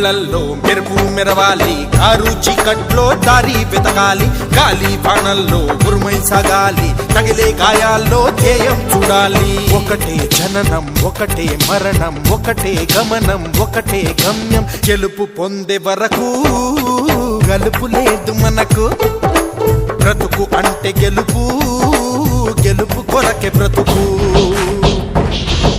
కళ్ళల్లో మెరుపు మెరవాలి, కారు చీకట్లో దారి వెతకాలి, గాలి బాణల్లో ఉరుమై సాగాలి, తగిలే గాయాల్లో ధ్యేయం చూడాలి. ఒకటే జననం, ఒకటే మరణం, ఒకటే గమనం, ఒకటే గమ్యం. గెలుపు పొందే వరకు గలుపు లేదు మనకు. బ్రతుకు అంటే గెలుపు, గెలుపు కొరకే బ్రతుకు.